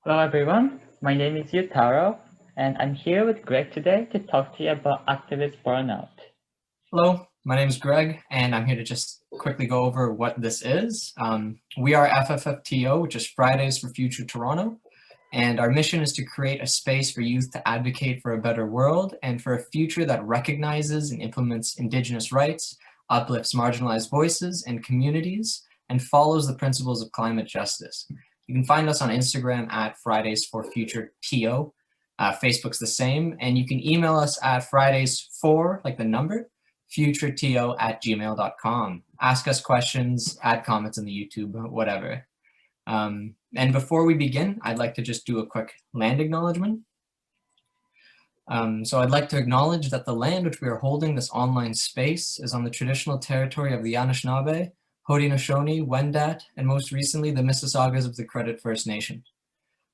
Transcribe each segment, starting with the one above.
Hello everyone, my name is Yutaro, and I'm here with Greg today to talk to you about activist burnout. Hello, my name is Greg, and I'm here to just quickly go over what this is. We are FFFTO, which is Fridays for Future Toronto, and our mission is to create a space for youth to advocate for a better world and for a future that recognizes and implements Indigenous rights, uplifts marginalized voices and communities, and follows the principles of climate justice. You can find us on Instagram at Fridays for Future TO. Facebook's the same, and you can email us at Fridays4, like the number, futureto@gmail.com. Ask us questions, add comments in the YouTube, whatever. And before we begin, I'd like to just do a quick land acknowledgement. So I'd like to acknowledge that the land which we are holding this online space is on the traditional territory of the Nishawbe, Haudenosaunee, Wendat, and most recently the Mississaugas of the Credit First Nation.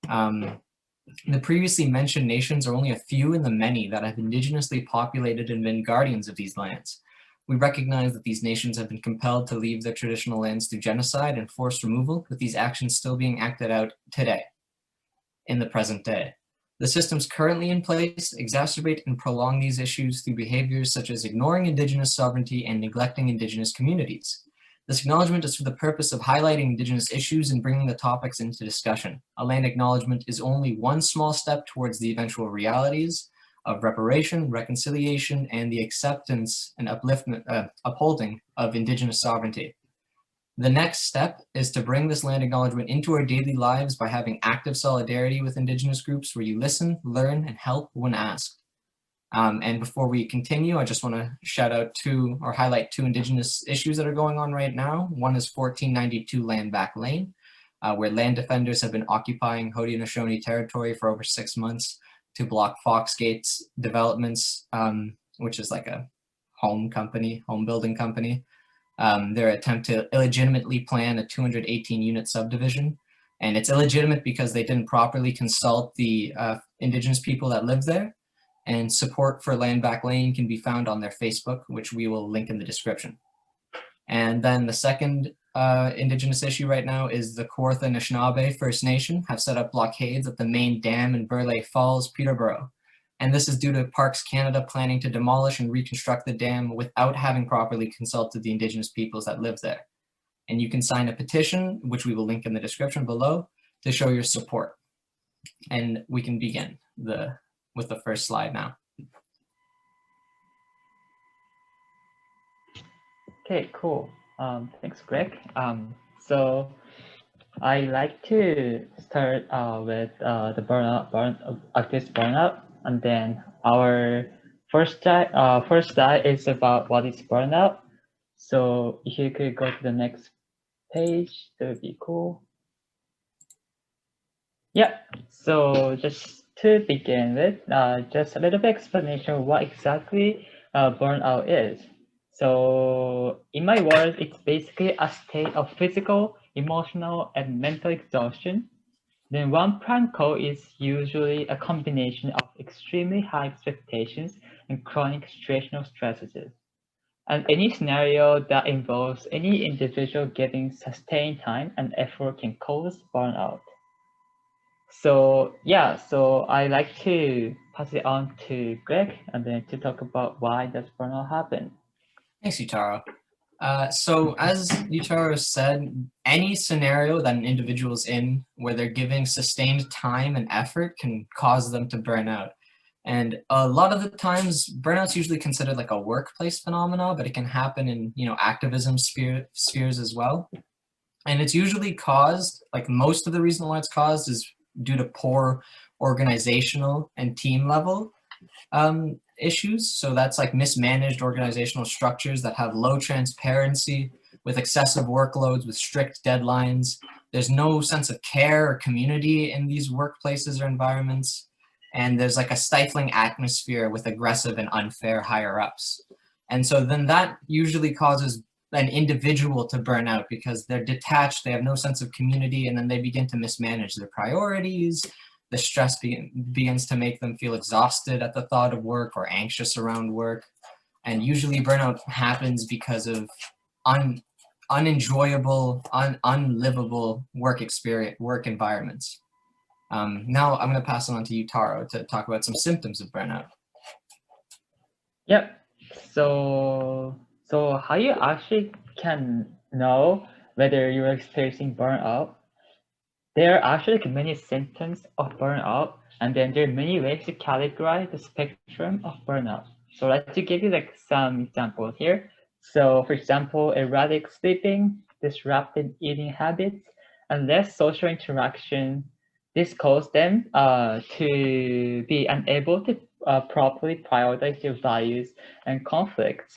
The previously mentioned nations are only a few in the many that have indigenously populated and been guardians of these lands. We recognize that these nations have been compelled to leave their traditional lands through genocide and forced removal, with these actions still being acted out today, in the present day. The systems currently in place exacerbate and prolong these issues through behaviors such as ignoring Indigenous sovereignty and neglecting Indigenous communities. This acknowledgement is for the purpose of highlighting Indigenous issues and bringing the topics into discussion. A land acknowledgement is only one small step towards the eventual realities of reparation, reconciliation, and the acceptance and upholding of Indigenous sovereignty. The next step is to bring this land acknowledgement into our daily lives by having active solidarity with Indigenous groups where you listen, learn, and help when asked. And before we continue, I just want to shout out to or highlight two Indigenous issues that are going on right now. One is 1492 Land Back Lane, where land defenders have been occupying Haudenosaunee territory for over 6 months to block Foxgate's developments, which is like a home building company. Their attempt to illegitimately plan a 218-unit subdivision. And it's illegitimate because they didn't properly consult the Indigenous people that live there. And support for Land Back Lane can be found on their Facebook, which we will link in the description. And then the second Indigenous issue right now is the Kawartha Nishawbe First Nation have set up blockades at the main dam in Burleigh Falls, Peterborough. And this is due to Parks Canada planning to demolish and reconstruct the dam without having properly consulted the Indigenous peoples that live there. And you can sign a petition, which we will link in the description below, to show your support. And we can begin with the first slide now. Okay, cool. Thanks, Greg. So I like to start with the activist burnout, and then our first slide is about what is burnout. So if you could go to the next page, that would be cool. Yeah, so just to begin with, just a little bit explanation of what exactly burnout is. So in my words, it's basically a state of physical, emotional, and mental exhaustion. Then one prime cause is usually a combination of extremely high expectations and chronic situational stresses. And any scenario that involves any individual giving sustained time and effort can cause burnout. So yeah, so I like to pass it on to Greg and then to talk about why does burnout happen. Thanks, Yutaro. So as Yutaro said, any scenario that an individual is in where they're giving sustained time and effort can cause them to burn out. And a lot of the times, burnout's usually considered like a workplace phenomena, but it can happen in activism spheres as well. And it's usually caused, like most of the reason why it's caused is due to poor organizational and team level issues. So that's like mismanaged organizational structures that have low transparency with excessive workloads, with strict deadlines. There's no sense of care or community in these workplaces or environments. And there's like a stifling atmosphere with aggressive and unfair higher ups. And so then that usually causes an individual to burn out because they're detached, they have no sense of community, and then they begin to mismanage their priorities. The stress begins to make them feel exhausted at the thought of work or anxious around work. And usually burnout happens because of unenjoyable, unlivable work environments. Now I'm going to pass it on to you, Taro, to talk about some symptoms of burnout. Yep. So how you actually can know whether you're experiencing burnout? There are actually many symptoms of burnout, and then there are many ways to categorize the spectrum of burnout. So let's give you like some examples here. So for example, erratic sleeping, disrupted eating habits, and less social interaction. This causes them to be unable to properly prioritize their values and conflicts.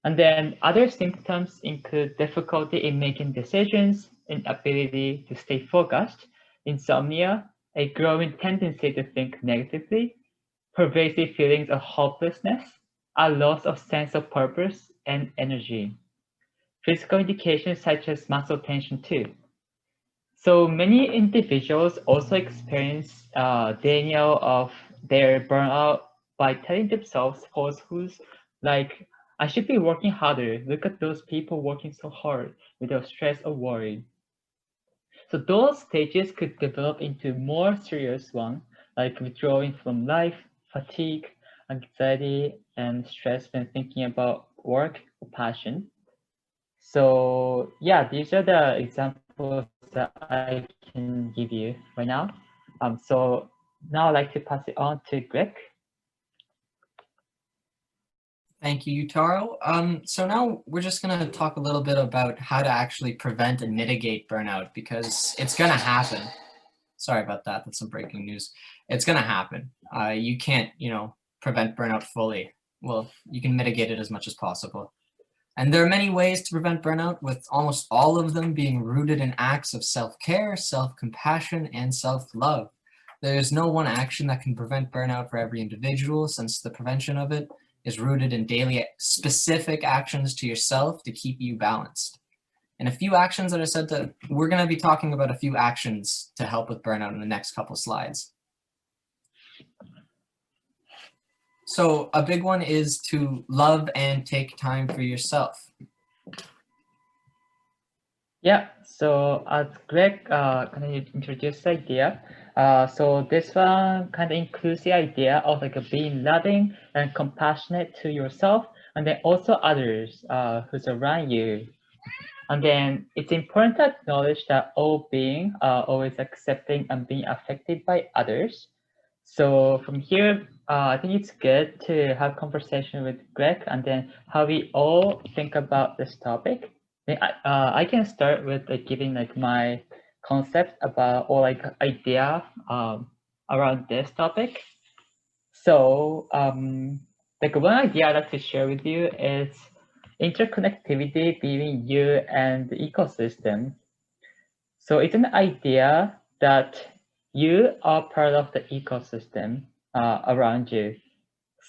And then other symptoms include difficulty in making decisions, inability to stay focused, insomnia, a growing tendency to think negatively, pervasive feelings of hopelessness, a loss of sense of purpose and energy. Physical indications such as muscle tension too. So many individuals also experience denial of their burnout by telling themselves falsehoods like, I should be working harder. Look at those people working so hard without stress or worry. So those stages could develop into more serious ones, like withdrawing from life, fatigue, anxiety, and stress when thinking about work or passion. So yeah, these are the examples that I can give you right now. So now I'd like to pass it on to Greg. Thank you, Taro. So now we're just going to talk a little bit about how to actually prevent and mitigate burnout, because it's going to happen. Sorry about that. That's some breaking news. It's going to happen. You can't, prevent burnout fully. Well, you can mitigate it as much as possible. And there are many ways to prevent burnout, with almost all of them being rooted in acts of self-care, self-compassion, and self-love. There's no one action that can prevent burnout for every individual, since the prevention of it is rooted in daily specific actions to yourself to keep you balanced. And a few actions that are said to, we're going to be talking about a few actions to help with burnout in the next couple slides. So a big one is to love and take time for yourself. Yeah, so as Greg kind of introduced the idea, so this one kind of includes the idea of like being loving and compassionate to yourself, and then also others who's around you. And then it's important to acknowledge that all being always accepting and being affected by others. So from here, I think it's good to have conversation with Greg and then how we all think about this topic. I can start with giving like my concept about or like idea around this topic. So like one idea I'd like to share with you is interconnectivity between you and the ecosystem. So it's an idea that you are part of the ecosystem around you.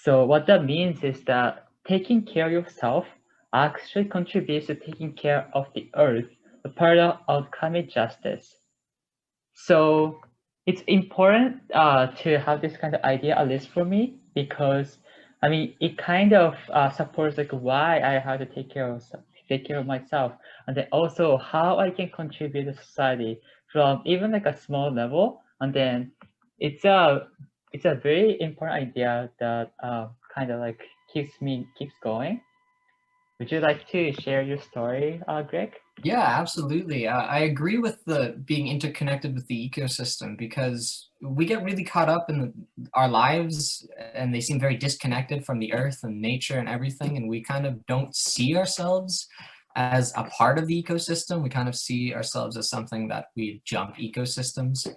So what that means is that taking care of yourself actually contributes to taking care of the earth, the part of climate justice. So it's important to have this kind of idea, at least for me, because I mean it kind of supports like why I have to take care of myself, and then also how I can contribute to society from even like a small level, and then it's a very important idea that kind of like keeps going. Would you like to share your story, Greg? Yeah, absolutely. I agree with the being interconnected with the ecosystem, because we get really caught up in our lives and they seem very disconnected from the earth and nature and everything. And we kind of don't see ourselves as a part of the ecosystem. We kind of see ourselves as something that we jump ecosystems.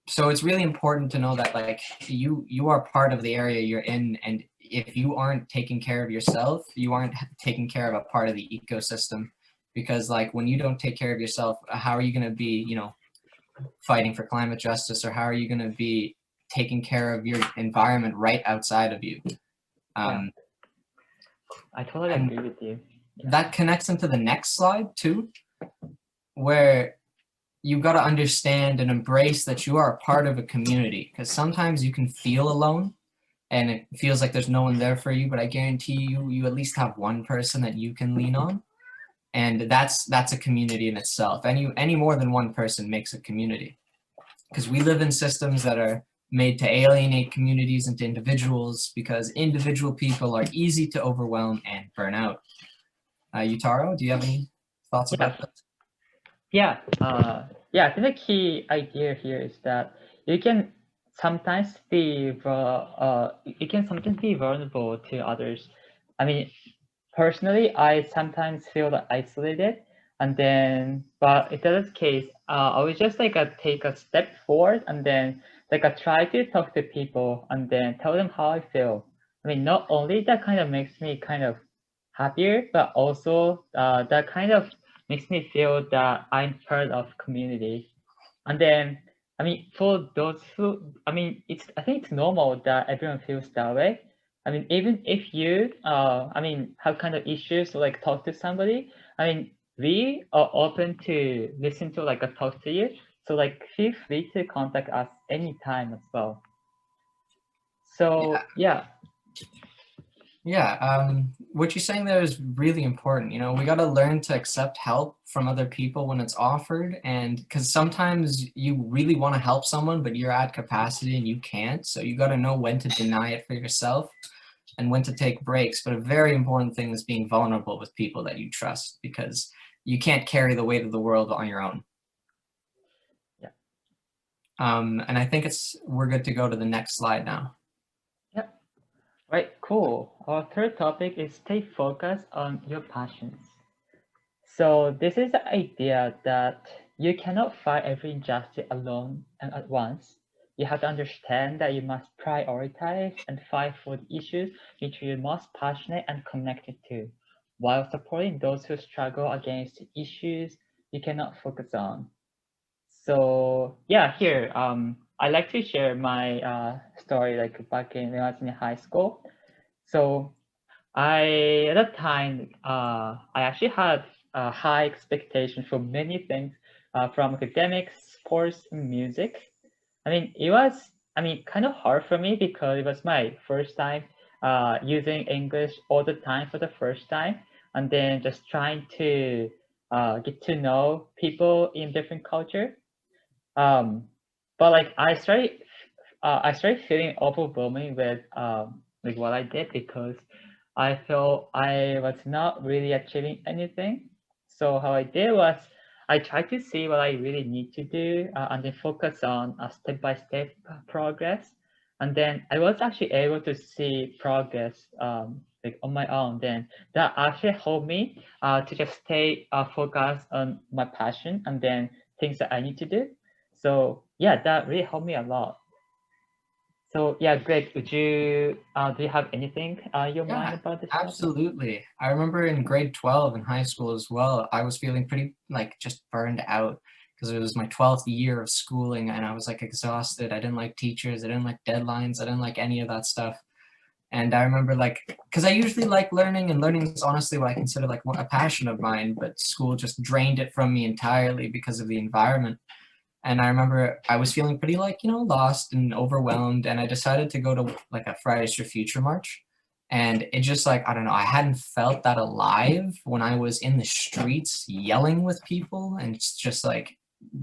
So it's really important to know that like you are part of the area you're in, and if you aren't taking care of yourself, you aren't taking care of a part of the ecosystem. Because like when you don't take care of yourself, how are you going to be, fighting for climate justice, or how are you going to be taking care of your environment right outside of you? Yeah. I totally agree with you. Yeah. That connects into the next slide too, where you got to understand and embrace that you are a part of a community, because sometimes you can feel alone and it feels like there's no one there for you, but I guarantee you at least have one person that you can lean on. And that's a community in itself. Any more than one person makes a community. because we live in systems that are made to alienate communities into individuals, because individual people are easy to overwhelm and burn out. Yutaro, do you have any thoughts Yeah. about this? Yeah, I think the key idea here is that you can sometimes be vulnerable to others. I mean, personally, I sometimes feel isolated, and then, but in this case, I would just like take a step forward, and then like I try to talk to people, and then tell them how I feel. I mean, not only that kind of makes me kind of happier, but also that kind of makes me feel that I'm part of community. And then, I mean, for those who, I mean, I think it's normal that everyone feels that way. I mean, even if you, I mean, have kind of issues to like talk to somebody, I mean, we are open to listen to like a talk to you. So like, feel free to contact us anytime as well. So yeah, Yeah, what you're saying there is really important. You know, we got to learn to accept help from other people when it's offered. And because sometimes you really want to help someone, but you're at capacity and you can't. So you got to know when to deny it for yourself and when to take breaks. But a very important thing is being vulnerable with people that you trust, because you can't carry the weight of the world on your own. Yeah. And I think we're good to go to the next slide now. Right, cool. Our third topic is stay focused on your passions. So this is the idea that you cannot fight every injustice alone and at once. You have to understand that you must prioritize and fight for the issues which you're most passionate and connected to, while supporting those who struggle against the issues you cannot focus on. So yeah, here I like to share my story like back when I was in high school. So at that time, I actually had a high expectation for many things from academics, sports, and music. I mean, it was, I mean, kind of hard for me because it was my first time using English all the time for the first time, and then just trying to get to know people in different culture. But like I started feeling overwhelming with like what I did because I felt I was not really achieving anything. So how I did was I tried to see what I really need to do and then focus on a step-by-step progress. And then I was actually able to see progress like on my own. Then that actually helped me to just stay focused on my passion and then things that I need to do. So yeah, that really helped me a lot. So yeah, Greg, would you do you have anything your mind Yeah, about this topic? absolutely. I remember in grade 12 in high school as well, I was feeling pretty like just burned out because it was my 12th year of schooling and I was like exhausted. I didn't like teachers, I didn't like deadlines, I didn't like any of that stuff. And I remember like, because I usually like learning, and learning is honestly what I consider like a passion of mine, but school just drained it from me entirely because of the environment. And I remember I was feeling pretty like, you know, lost and overwhelmed. And I decided to go to like a Fridays for Future march. And it just like, I don't know, I hadn't felt that alive when I was in the streets yelling with people and it's just like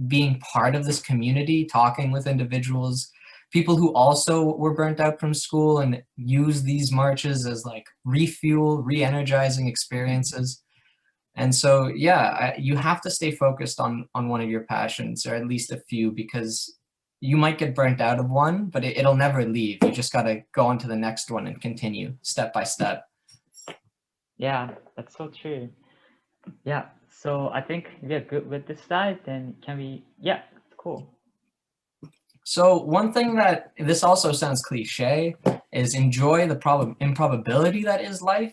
being part of this community, talking with individuals, people who also were burnt out from school and use these marches as like refuel, re-energizing experiences. And so, yeah, you have to stay focused on one of your passions, or at least a few, because you might get burnt out of one, but it'll never leave. You just got to go on to the next one and continue step by step. Yeah, that's so true. Yeah, so I think we're good with this slide. Then can we? Yeah, cool. So one thing that this also sounds cliche is enjoy the improbability that is life,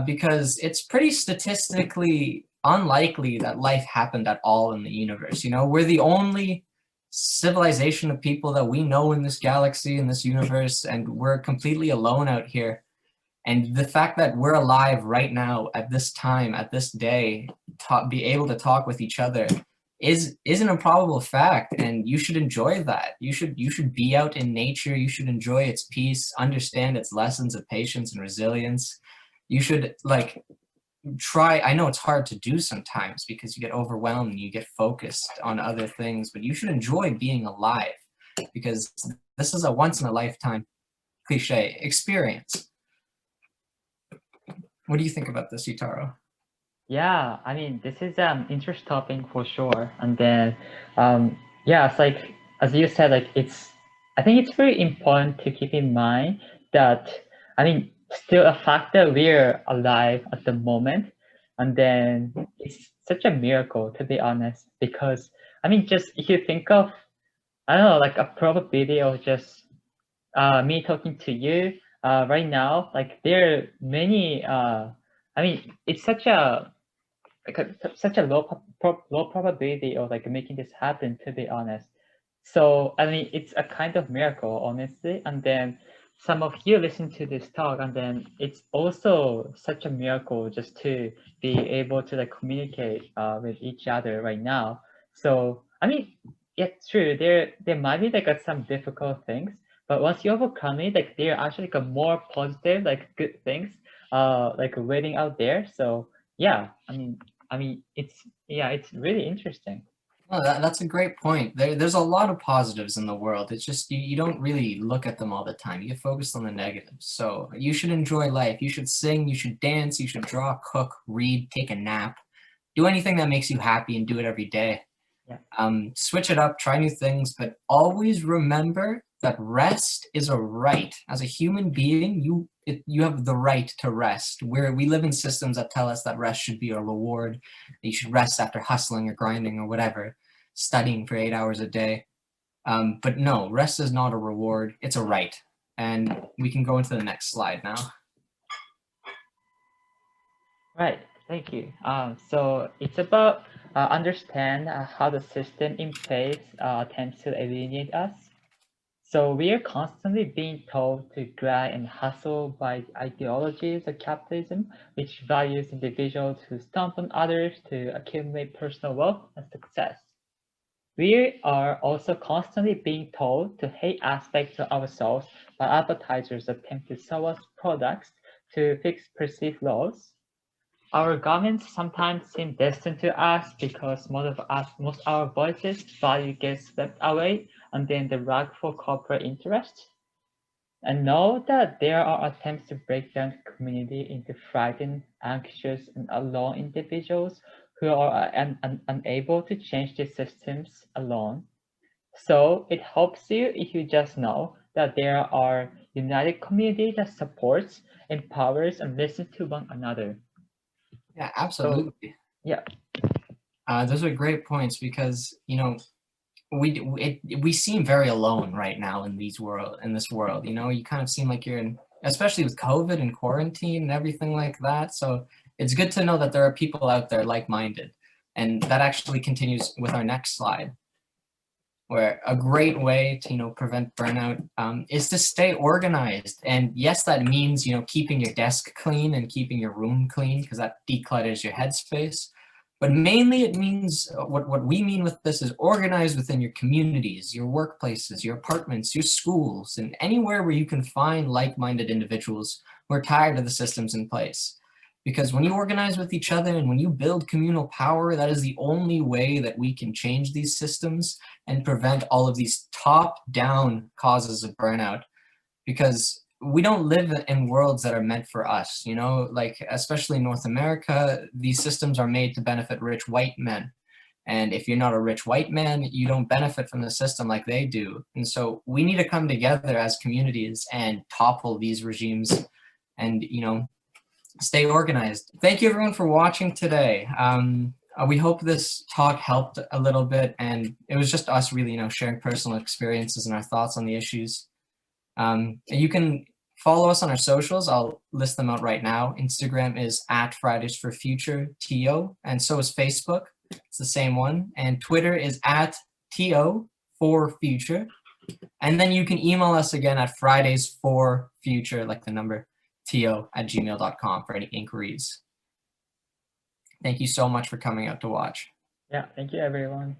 because it's pretty statistically unlikely that life happened at all in the universe. You know, we're the only civilization of people that we know in this galaxy, in this universe, and we're completely alone out here. And the fact that we're alive right now at this time, at this day, be able to talk with each other is an improbable fact, and you should enjoy that. You should be out in nature. You should enjoy its peace, understand its lessons of patience and resilience. You should like try, I know it's hard to do sometimes because you get overwhelmed and you get focused on other things, but you should enjoy being alive because this is a once in a lifetime cliche experience. What do you think about this, Yutaro? Yeah, I mean, this is interesting topic for sure. And then, yeah, it's like as you said, like I think it's very important to keep in mind that, I mean, still a fact that we're alive at the moment, and then it's such a miracle to be honest, because I mean, just if you think of, I don't know, like a probability of just me talking to you right now, like there are many. I mean, it's such a such a low probability of like making this happen, to be honest. So I mean, it's a kind of miracle, honestly. And then some of you listen to this talk, and then it's also such a miracle just to be able to like communicate with each other right now. So I mean, yeah, true. There might be like some difficult things, but once you overcome it, like there are actually like a more positive, like good things, like waiting out there. So yeah, I mean, it's really interesting. Well, that's a great point. There's a lot of positives in the world. It's just you don't really look at them all the time. You get focused on the negatives. So you should enjoy life. You should sing, you should dance, you should draw, cook, read, take a nap. Do anything that makes you happy and do it every day. Yeah. Switch it up, try new things, but always remember that rest is a right. As a human being, you have the right to rest. We live in systems that tell us that rest should be a reward, that you should rest after hustling or grinding or whatever, studying for 8 hours a day. But no, rest is not a reward, it's a right. And we can go into the next slide now. Right. Thank you. So it's about understand how the system in place attempts to alienate us. So we are constantly being told to grind and hustle by ideologies of capitalism, which values individuals who stomp on others to accumulate personal wealth and success. We are also constantly being told to hate aspects of ourselves by advertisers attempt to sell us products to fix perceived laws. Our governments sometimes seem distant to us because most of our voices value gets swept away and then the rug for corporate interests. And know that there are attempts to break down the community into frightened, anxious, and alone individuals who are unable to change the systems alone. So it helps you if you just know that there are united community that supports, empowers, and listens to one another. Yeah, So absolutely. yeah, Those are great points because, you know, we seem very alone right now in this world. You know, you kind of seem like you're in, especially with COVID and quarantine and everything like that. So it's good to know that there are people out there like-minded, and that actually continues with our next slide, where a great way to, you know, prevent burnout is to stay organized. And yes, that means, you know, keeping your desk clean and keeping your room clean because that declutters your headspace. But mainly it means, what we mean with this is organize within your communities, your workplaces, your apartments, your schools, and anywhere where you can find like-minded individuals who are tired of the systems in place. Because when you organize with each other and when you build communal power, that is the only way that we can change these systems and prevent all of these top-down causes of burnout. Because we don't live in worlds that are meant for us, you know, like especially in North America, these systems are made to benefit rich white men. And if you're not a rich white man, you don't benefit from the system like they do. And so we need to come together as communities and topple these regimes and, you know, stay organized. Thank you everyone for watching today. We hope this talk helped a little bit, and it was just us really, you know, sharing personal experiences and our thoughts on the issues. You can follow us on our socials. I'll list them out right now. Instagram is @FridaysForFutureTO, and so is Facebook. It's the same one. And Twitter is @TO4Future. And then you can email us again at fridaysforfuture, like the number, to@gmail.com for any inquiries. Thank you so much for coming out to watch. yeah, thank you everyone.